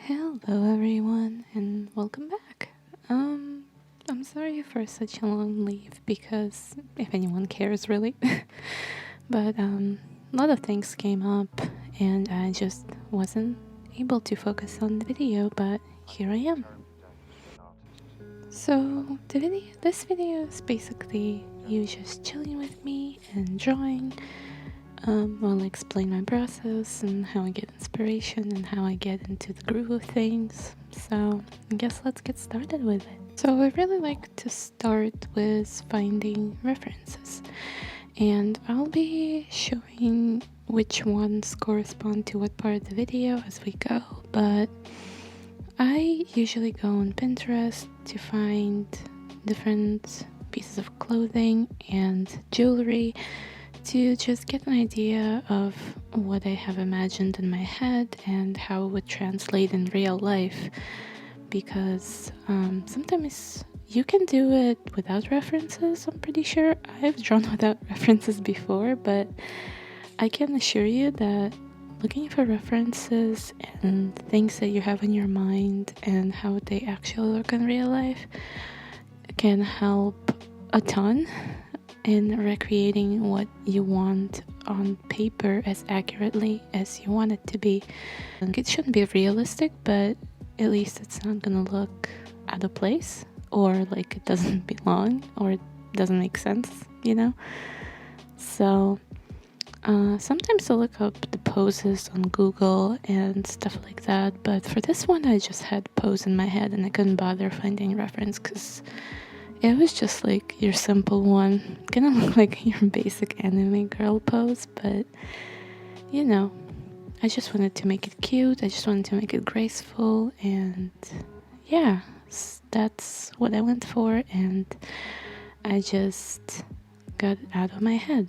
Hello everyone and welcome back. I'm sorry for such a long leave because if anyone cares really. But a lot of things came up and I just wasn't able to focus on the video, but here I am. So this video is basically you just chilling with me and drawing. I'll explain my process and how I get inspiration and how I get into the groove of things. So I guess let's get started with it. So I really like to start with finding references, and I'll be showing which ones correspond to what part of the video as we go, but I usually go on Pinterest to find different pieces of clothing and jewelry to just get an idea of what I have imagined in my head and how it would translate in real life, because sometimes you can do it without references. I'm pretty sure I've drawn without references before, but I can assure you that looking for references and things that you have in your mind and how they actually look in real life can help a ton in recreating what you want on paper as accurately as you want it to be. And it shouldn't be realistic, but at least it's not gonna look out of place or like it doesn't belong or it doesn't make sense, you know? So sometimes I look up the poses on Google and stuff like that, but for this one I just had pose in my head and I couldn't bother finding reference because it was just like your simple one, gonna look like your basic anime girl pose, but you know, I just wanted to make it cute, I just wanted to make it graceful, and yeah, that's what I went for, and I just got it out of my head.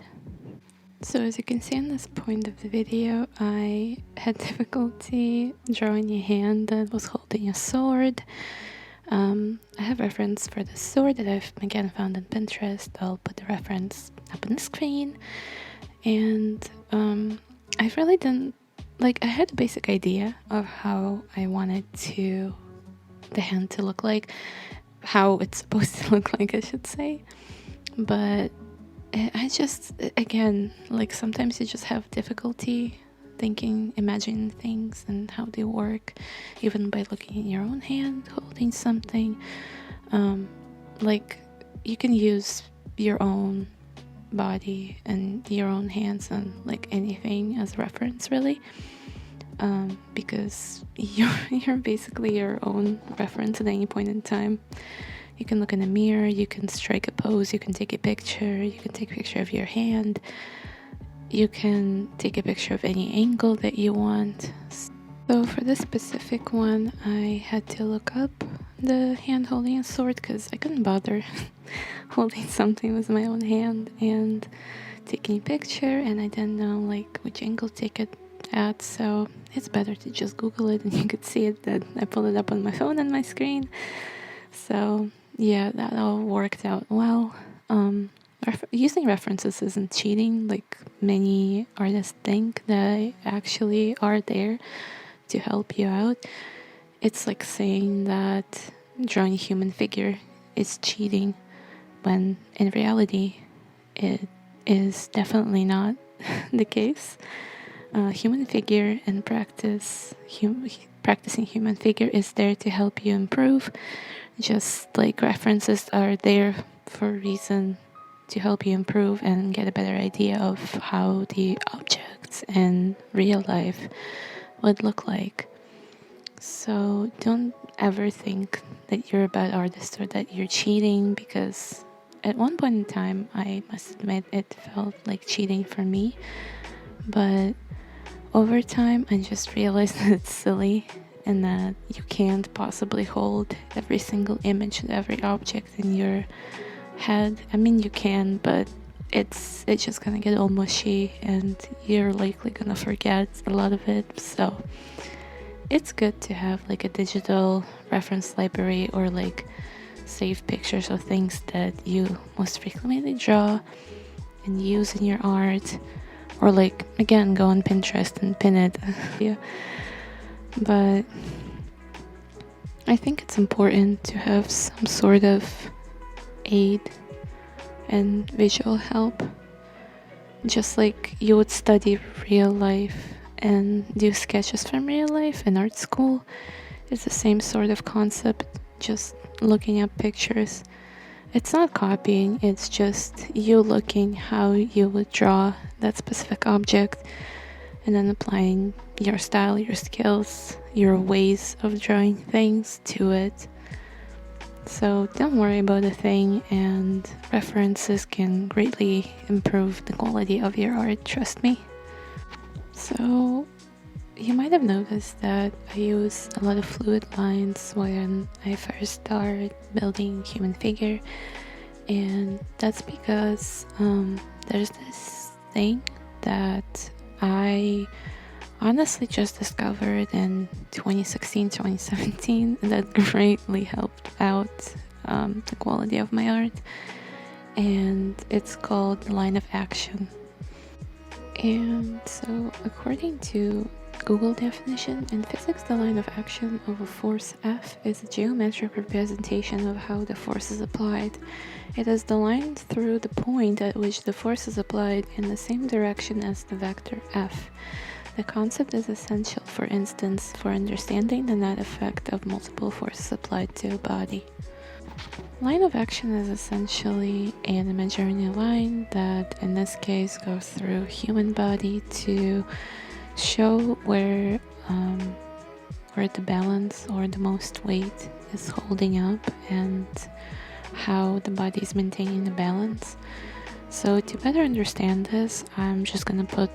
So as you can see on this point of the video, I had difficulty drawing a hand that was holding a sword. I have reference for the sword that I've again found on Pinterest. I'll put the reference up on the screen, and I really didn't like. I had a basic idea of how I wanted the hand to look like, how it's supposed to look like, I should say. But I just, again, like sometimes you just have difficulty imagining things and how they work, even by looking in your own hand holding something. Like you can use your own body and your own hands on like anything as reference, really, because you're basically your own reference at any point in time. You can look in a mirror, you can strike a pose, you can take a picture, you can take a picture of your hand, you can take a picture of any angle that you want. So for this specific one, I had to look up the hand holding a sword because I couldn't bother holding something with my own hand and taking a picture, and I didn't know like which angle to take it at, so it's better to just Google it and you could see it. That I pulled it up on my phone and my screen. So yeah, that all worked out well. Using references isn't cheating like many artists think. They actually are there to help you out. It's like saying that drawing a human figure is cheating, when in reality it is definitely not the case. Human figure and practicing human figure is there to help you improve, just like references are there for a reason, to help you improve and get a better idea of how the objects in real life would look like. So don't ever think that you're a bad artist or that you're cheating, because at one point in time, I must admit, it felt like cheating for me. But over time, I just realized that it's silly and that you can't possibly hold every single image and every object in your head. I mean, you can, but it's just gonna get all mushy and you're likely gonna forget a lot of it. So it's good to have like a digital reference library or like save pictures of things that you most frequently draw and use in your art, or like again go on Pinterest and pin it. Yeah. But I think it's important to have some sort of aid and visual help, just like you would study real life and do sketches from real life in art school. It's the same sort of concept, just looking at pictures. It's not copying, it's just you looking how you would draw that specific object and then applying your style, your skills, your ways of drawing things to it. So don't worry about a thing, and references can greatly improve the quality of your art, trust me. So you might have noticed that I use a lot of fluid lines when I first start building human figure, and that's because there's this thing that I honestly just discovered in 2016-2017 that greatly helped out the quality of my art, and it's called the line of action. And so according to Google definition, in physics, the line of action of a force F is a geometric representation of how the force is applied. It is the line through the point at which the force is applied in the same direction as the vector F. The concept is essential, for instance, for understanding the net effect of multiple forces applied to a body. Line of action is essentially an imaginary line that in this case goes through human body to show where the balance or the most weight is holding up and how the body is maintaining the balance. So to better understand this, I'm just gonna put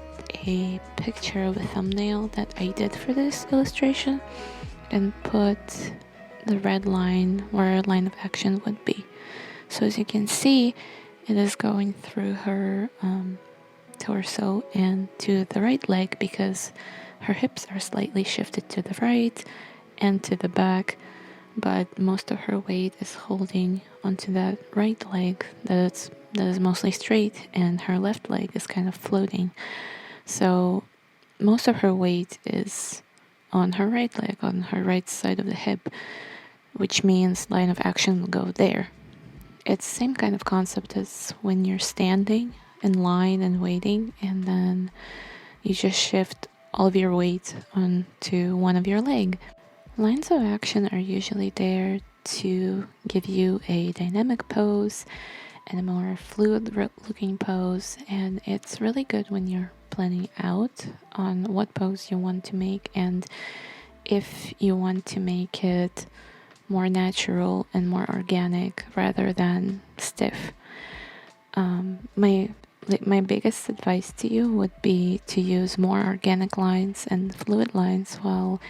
a picture of a thumbnail that I did for this illustration and put the red line where line of action would be. So as you can see, it is going through her torso and to the right leg because her hips are slightly shifted to the right and to the back, but most of her weight is holding onto that right leg that is mostly straight, and her left leg is kind of floating. So most of her weight is on her right leg, on her right side of the hip, which means line of action will go there. It's the same kind of concept as when you're standing in line and waiting, and then you just shift all of your weight onto one of your leg. Lines of action are usually there to give you a dynamic pose and a more fluid looking pose, and it's really good when you're planning out on what pose you want to make and if you want to make it more natural and more organic rather than stiff. My biggest advice to you would be to use more organic lines and fluid lines while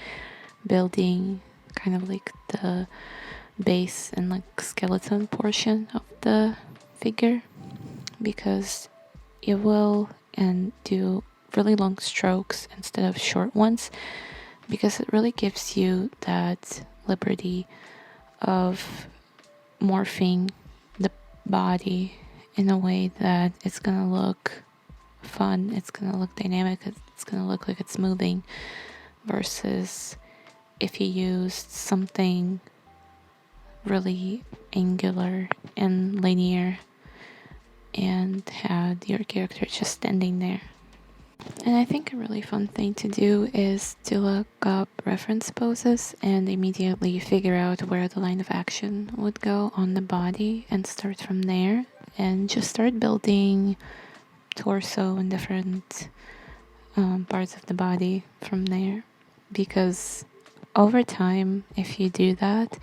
building kind of like the base and like skeleton portion of the figure, because it will and do really long strokes instead of short ones, because it really gives you that liberty of morphing the body in a way that it's gonna look fun, it's gonna look dynamic, it's gonna look like it's moving, versus if you used something really angular and linear and had your character just standing there. And I think a really fun thing to do is to look up reference poses and immediately figure out where the line of action would go on the body and start from there and just start building torso and different parts of the body from there. Because over time, if you do that,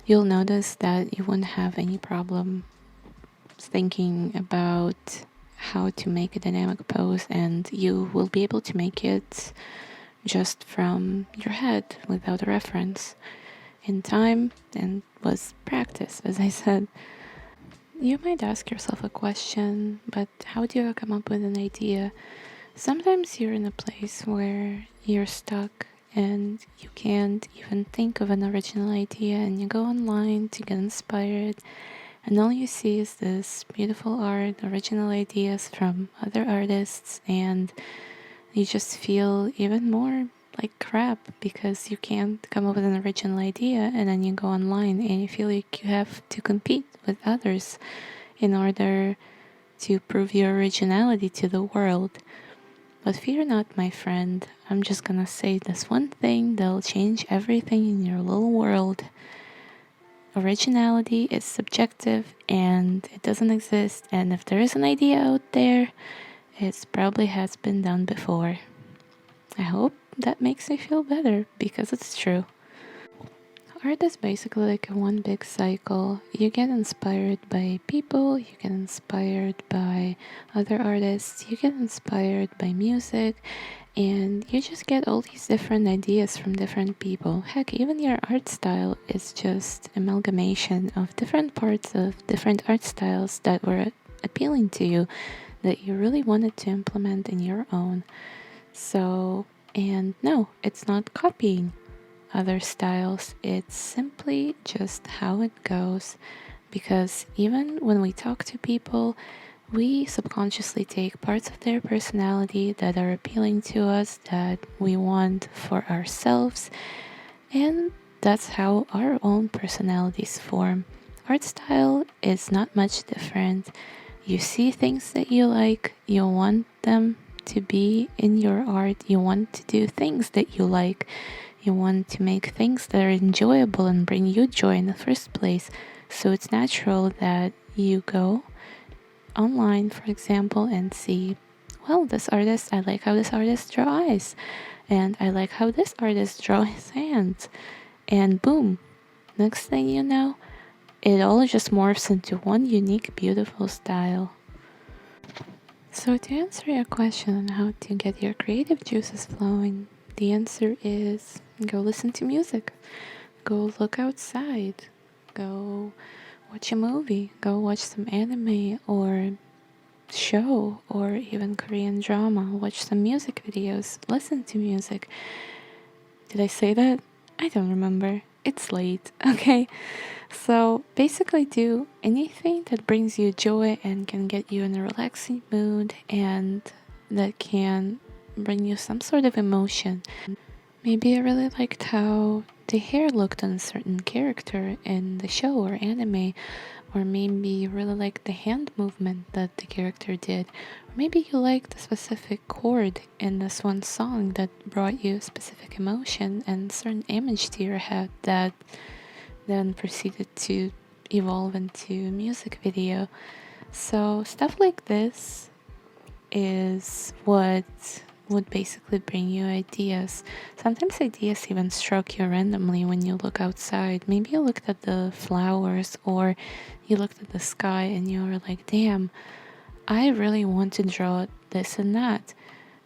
you'll notice that you won't have any problem thinking about how to make a dynamic pose, and you will be able to make it just from your head without a reference in time and with practice, as I said. You might ask yourself a question, but how do you come up with an idea? Sometimes you're in a place where you're stuck and you can't even think of an original idea, and you go online to get inspired, and all you see is this beautiful art, original ideas from other artists, and you just feel even more like crap because you can't come up with an original idea, and then you go online and you feel like you have to compete with others in order to prove your originality to the world. But fear not, my friend. I'm just gonna say this one thing that'll change everything in your little world. Originality is subjective and it doesn't exist, and if there is an idea out there, it probably has been done before. I hope that makes me feel better because it's true. Art is basically like a one big cycle. You get inspired by people, you get inspired by other artists, you get inspired by music, and you just get all these different ideas from different people. Heck, even your art style is just amalgamation of different parts of different art styles that were appealing to you that you really wanted to implement in your own. So, and no, it's not copying other styles, it's simply just how it goes. Because even when we talk to people, we subconsciously take parts of their personality that are appealing to us, that we want for ourselves, and that's how our own personalities form. Art style is not much different. You see things that you like, you want them to be in your art, you want to do things that you like, you want to make things that are enjoyable and bring you joy in the first place. So it's natural that you go online, for example, and see, well, this artist, I like how this artist draws eyes, and I like how this artist draws his hands, and boom, next thing you know, it all just morphs into one unique, beautiful style. So to answer your question on how to get your creative juices flowing, the answer is go listen to music, go look outside, go watch a movie, go watch some anime or show or even Korean drama, watch some music videos, listen to music. Did I say that? I don't remember. It's late, okay? So basically do anything that brings you joy and can get you in a relaxing mood and that can bring you some sort of emotion. Maybe I really liked how the hair looked on a certain character in the show or anime, or maybe you really liked the hand movement that the character did, or maybe you liked a specific chord in this one song that brought you a specific emotion and certain image to your head that then proceeded to evolve into a music video. So stuff like this is what would basically bring you ideas. Sometimes ideas even struck you randomly when you look outside. Maybe you looked at the flowers or you looked at the sky and you were like, damn, I really want to draw this and that.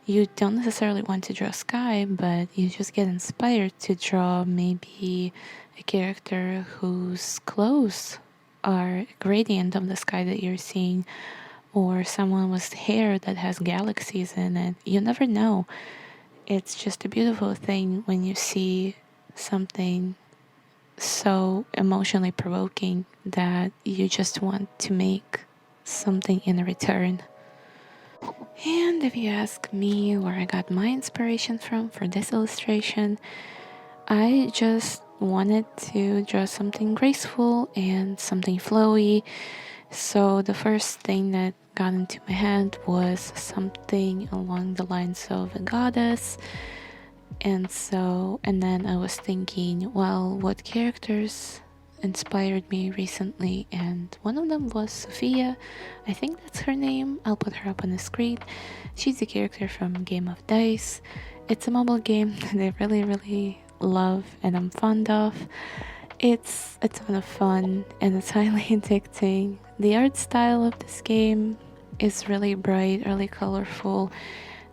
You don't necessarily want to draw sky, but you just get inspired to draw maybe a character whose clothes are a gradient of the sky that you're seeing, or someone with hair that has galaxies in it. You never know. It's just a beautiful thing when you see something so emotionally provoking that you just want to make something in return. And if you ask me where I got my inspiration from for this illustration, I just wanted to draw something graceful and something flowy. So the first thing that got into my head was something along the lines of a goddess. And then I was thinking, well, what characters inspired me recently? And one of them was Sophia. I think that's her name. I'll put her up on the screen. She's a character from Game of Dice. It's a mobile game that I really, really love and I'm fond of. It's a ton of fun and it's highly addicting. The art style of this game is really bright, really colorful.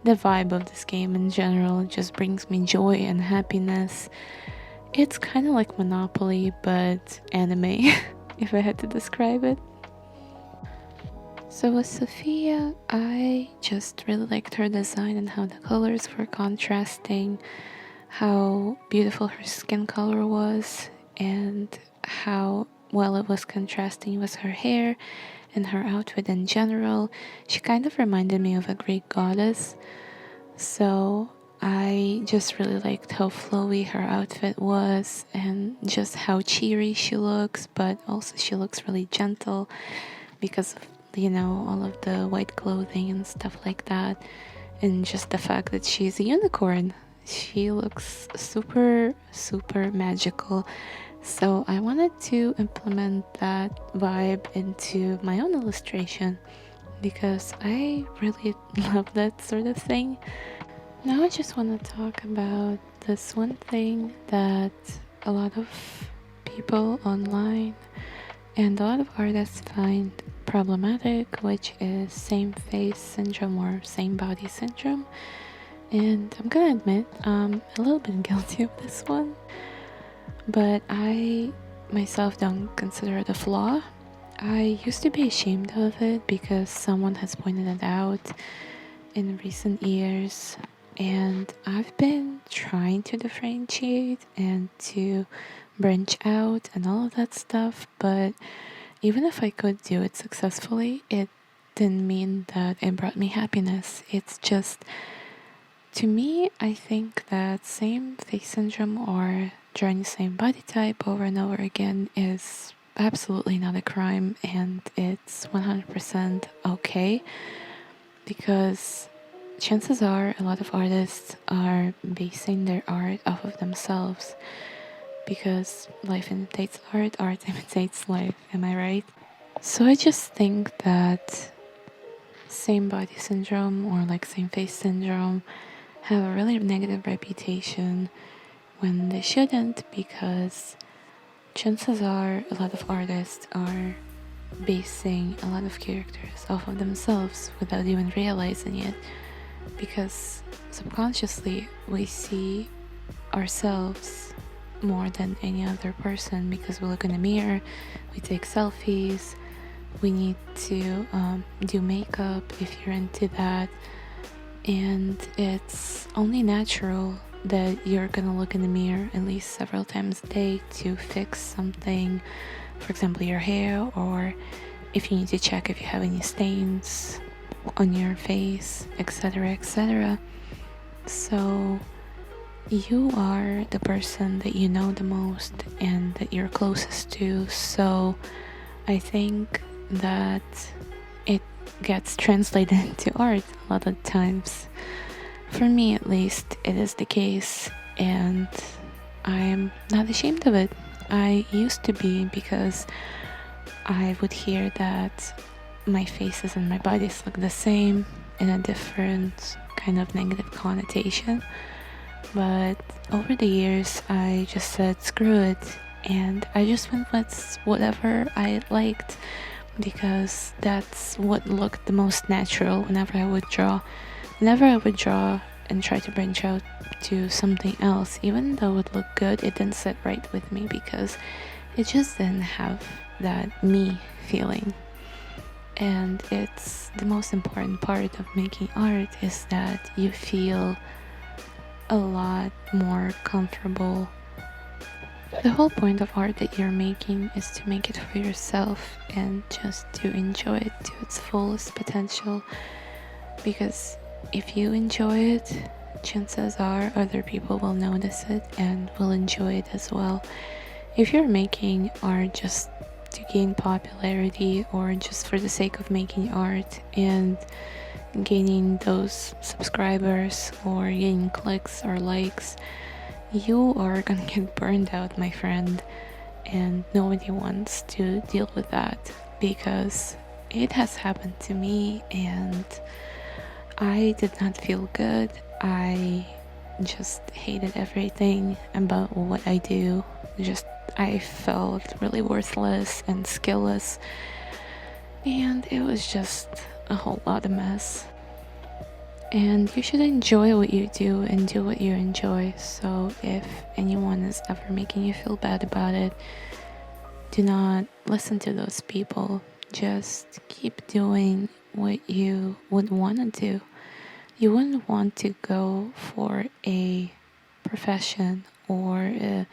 The vibe of this game in general just brings me joy and happiness. It's kind of like Monopoly, but anime, if I had to describe it. So with Sophia, I just really liked her design and how the colors were contrasting, how beautiful her skin color was, and how well it was contrasting with her hair and her outfit in general. She kind of reminded me of a Greek goddess. So I just really liked how flowy her outfit was and just how cheery she looks, but also she looks really gentle because of, all of the white clothing and stuff like that. And just the fact that she's a unicorn. She looks super, super magical. So I wanted to implement that vibe into my own illustration because I really love that sort of thing. Now I just want to talk about this one thing that a lot of people online and a lot of artists find problematic, which is same face syndrome or same body syndrome. And I'm gonna admit I'm a little bit guilty of this one, but I myself don't consider it a flaw. I used to be ashamed of it because someone has pointed it out in recent years, and I've been trying to differentiate and to branch out and all of that stuff, but even if I could do it successfully, it didn't mean that it brought me happiness. It's just, to me, I think that same face syndrome or drawing the same body type over and over again is absolutely not a crime, and it's 100% okay, because chances are a lot of artists are basing their art off of themselves, because life imitates art, art imitates life, am I right? So I just think that same body syndrome or like same face syndrome have a really negative reputation when they shouldn't, because chances are a lot of artists are basing a lot of characters off of themselves without even realizing it, because subconsciously we see ourselves more than any other person, because we look in the mirror, we take selfies, we need to do makeup if you're into that, and it's only natural that you're gonna look in the mirror at least several times a day to fix something, for example your hair, or if you need to check if you have any stains on your face, etc., etc. So you are the person that you know the most and that you're closest to, so I think that it gets translated into art a lot of times. For me, at least, it is the case, and I'm not ashamed of it. I used to be, because I would hear that my faces and my bodies look the same in a different kind of negative connotation. But over the years, I just said screw it, and I just went with whatever I liked, because that's what looked the most natural whenever I would draw. Whenever I would draw and try to branch out to something else, even though it looked good, it didn't sit right with me because it just didn't have that me feeling. And it's the most important part of making art, is that you feel a lot more comfortable. The whole point of art that you're making is to make it for yourself and just to enjoy it to its fullest potential, because if you enjoy it, chances are other people will notice it and will enjoy it as well. If you're making art just to gain popularity or just for the sake of making art and gaining those subscribers or gaining clicks or likes, you are gonna get burned out, my friend, and nobody wants to deal with that, because it has happened to me and I did not feel good. I just hated everything about what I do. I felt really worthless and skillless, and it was just a whole lot of mess. And you should enjoy what you do and do what you enjoy. So if anyone is ever making you feel bad about it, do not listen to those people. Just keep doing what you would want to do. You wouldn't want to go for a profession or a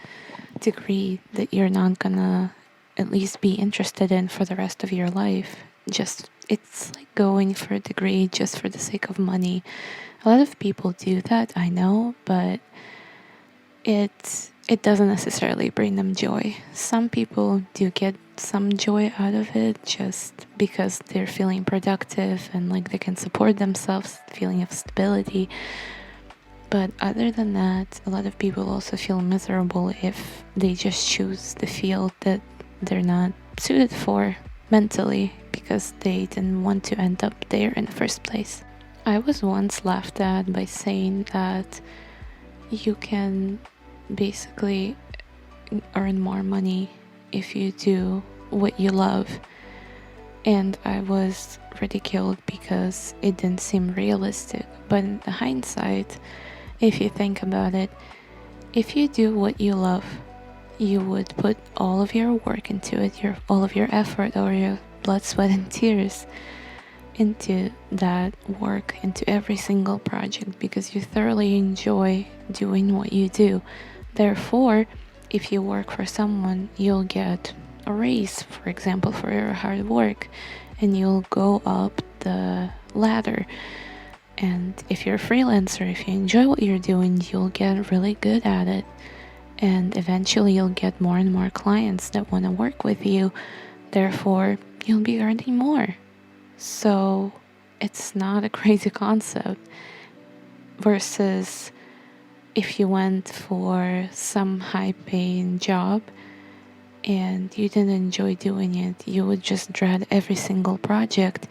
degree that you're not gonna at least be interested in for the rest of your life, just it's like going for a degree just for the sake of money. A lot of people do that, I know, but it doesn't necessarily bring them joy. Some people do get some joy out of it just because they're feeling productive and like they can support themselves, feeling of stability. But other than that, a lot of people also feel miserable if they just choose the field that they're not suited for mentally because they didn't want to end up there in the first place. I was once laughed at by saying that you can basically earn more money if you do what you love. And I was ridiculed because it didn't seem realistic. But in hindsight, if you think about it, if you do what you love, you would put all of your work into it, all of your effort or your blood, sweat, and tears into that work, into every single project, because you thoroughly enjoy doing what you do. Therefore, if you work for someone, you'll get a raise, for example, for your hard work, and you'll go up the ladder. And if you're a freelancer, if you enjoy what you're doing, you'll get really good at it. And eventually you'll get more and more clients that want to work with you. Therefore, you'll be earning more. So it's not a crazy concept. Versus if you went for some high-paying job and you didn't enjoy doing it, you would just dread every single project.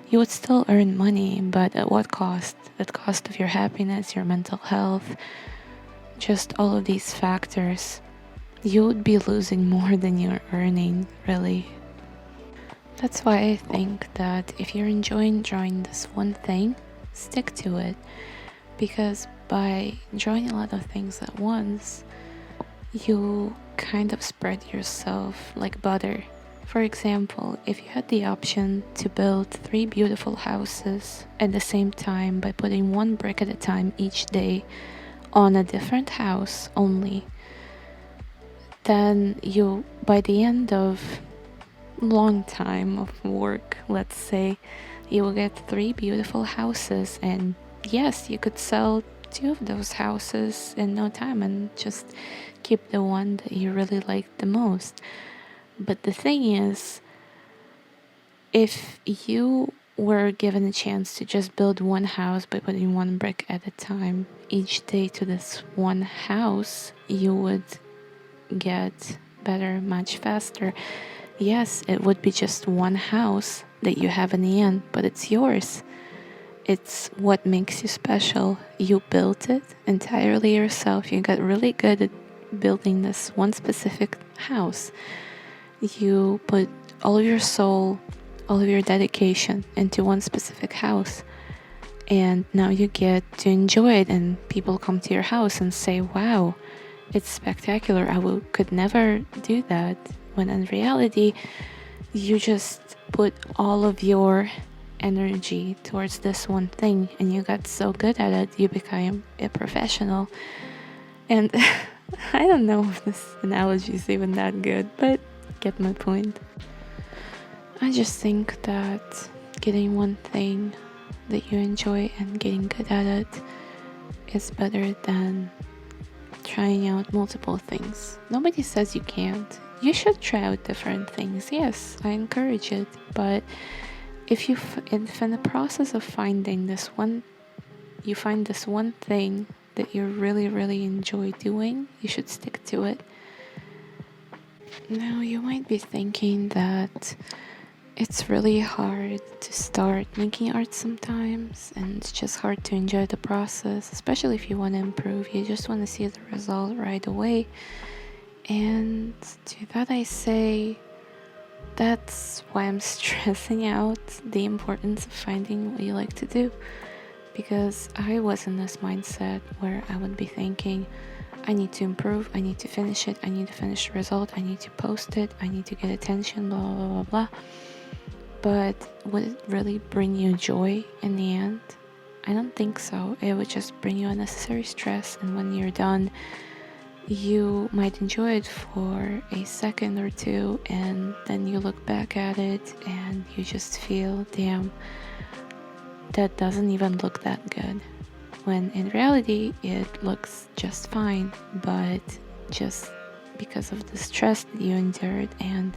You would still earn money, but at what cost? At the cost of your happiness, your mental health, just all of these factors. You would be losing more than you're earning, really. That's why I think that if you're enjoying drawing this one thing, stick to it. Because by drawing a lot of things at once, you kind of spread yourself like butter. For example, if you had the option to build 3 beautiful houses at the same time by putting 1 brick at a time each day on a different house only, then you, by the end of long time of work, let's say, you will get 3 beautiful houses, and yes, you could sell 2 of those houses in no time and just keep the one that you really like the most. But the thing is, if you were given a chance to just build 1 house by putting 1 brick at a time each day to this 1 house, you would get better much faster. Yes, it would be just 1 house that you have in the end, but it's yours. It's what makes you special. You built it entirely yourself. You got really good at building this one specific house. You put all of your soul, all of your dedication into one specific house. And now you get to enjoy it, and people come to your house and say, wow, it's spectacular. Could never do that. When in reality, you just put all of your energy towards this one thing, and you got so good at it, you became a professional. And I don't know if this analogy is even that good, but get my point. I just think that getting one thing that you enjoy and getting good at it is better than trying out multiple things. Nobody says you can't. You should try out different things. Yes, I encourage it. But if in the process of finding this one, you find this one thing that you really, really enjoy doing, you should stick to it. Now, you might be thinking that it's really hard to start making art sometimes, and it's just hard to enjoy the process, especially if you want to improve. You just want to see the result right away. And to that I say, that's why I'm stressing out the importance of finding what you like to do. Because I was in this mindset where I would be thinking, I need to improve, I need to finish it, I need to finish the result, I need to post it, I need to get attention, blah, blah, blah, blah. But would it really bring you joy in the end? I don't think so. It would just bring you unnecessary stress, and when you're done, you might enjoy it for a second or two, and then you look back at it and you just feel, damn, that doesn't even look that good. When in reality, it looks just fine, but just because of the stress that you endured and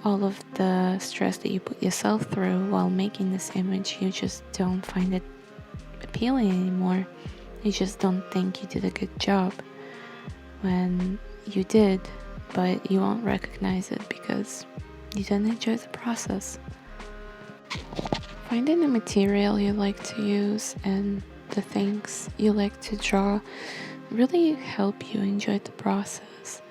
all of the stress that you put yourself through while making this image, you just don't find it appealing anymore. You just don't think you did a good job when you did, but you won't recognize it because you didn't enjoy the process. Finding the material you like to use and the things you like to draw really help you enjoy the process.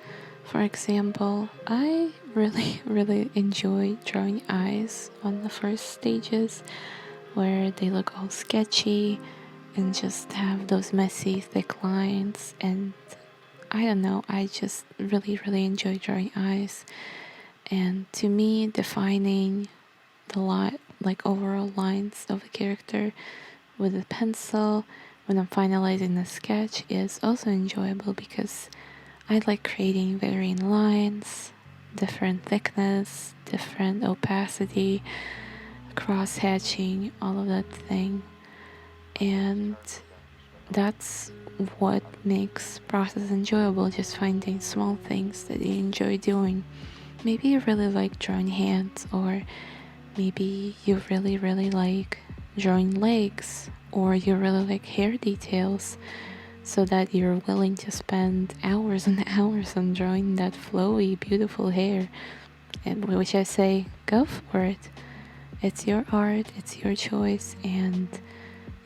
For example, I really enjoy drawing eyes on the first stages where they look all sketchy and just have those messy thick lines, and I don't know, I just really enjoy drawing eyes. And to me, defining the overall lines of a character with a pencil when I'm finalizing the sketch is also enjoyable, because I like creating varying lines, different thickness, different opacity, cross hatching, all of that thing. And that's what makes process enjoyable, just finding small things that you enjoy doing. Maybe you really like drawing hands, or maybe you really like drawing legs, or you really like hair details, so that you're willing to spend hours and hours on drawing that flowy, beautiful hair. And which I say, go for it. It's your art, it's your choice, and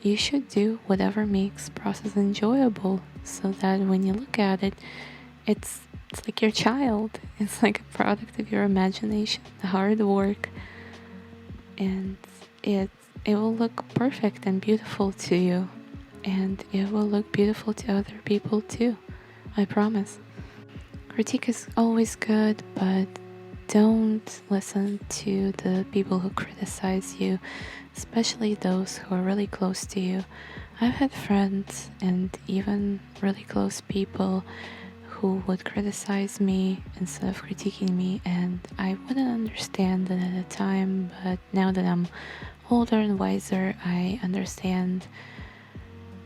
you should do whatever makes process enjoyable, so that when you look at it, it's like your child. It's like a product of your imagination, the hard work, and it will look perfect and beautiful to you, and it will look beautiful to other people too. I promise. Critique is always good, but don't listen to the people who criticize you, especially those who are really close to you. I've had friends and even really close people who would criticize me instead of critiquing me, and I wouldn't understand it at the time, but now that I'm older and wiser, I understand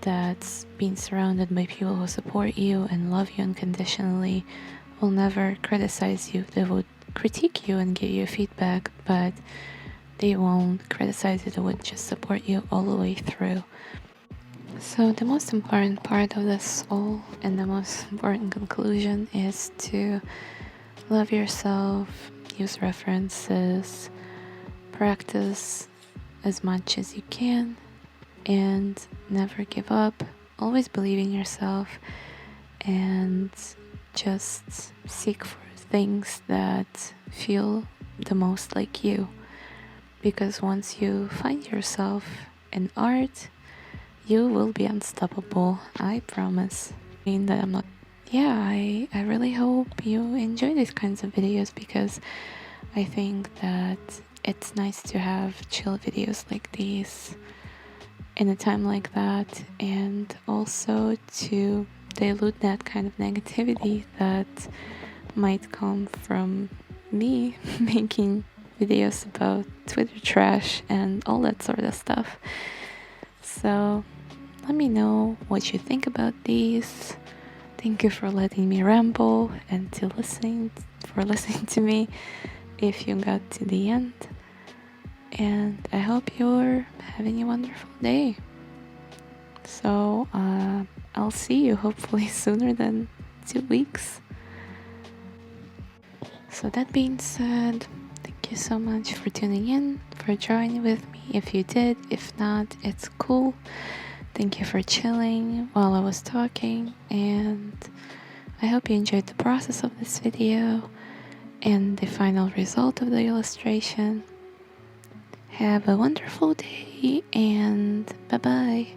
that being surrounded by people who support you and love you unconditionally will never criticize you. They would critique you and give you feedback, but they won't criticize you. They would just support you all the way through. So the most important part of this all, and the most important conclusion, is to love yourself, use references, practice as much as you can, and never give up. Always believe in yourself, and just seek for things that feel the most like you. Because once you find yourself in art, you will be unstoppable, I promise. I mean that I'm not. Yeah, I really hope you enjoy these kinds of videos, because I think that it's nice to have chill videos like these in a time like that, and also to dilute that kind of negativity that might come from me making videos about Twitter trash and all that sort of stuff. So let me know what you think about these. Thank you for letting me ramble and for listening to me if you got to the end. And I hope you're having a wonderful day. So I'll see you hopefully sooner than 2 weeks. So that being said, thank you so much for tuning in, for joining with me if you did. If not, it's cool. Thank you for chilling while I was talking, and I hope you enjoyed the process of this video and the final result of the illustration. Have a wonderful day, and bye-bye.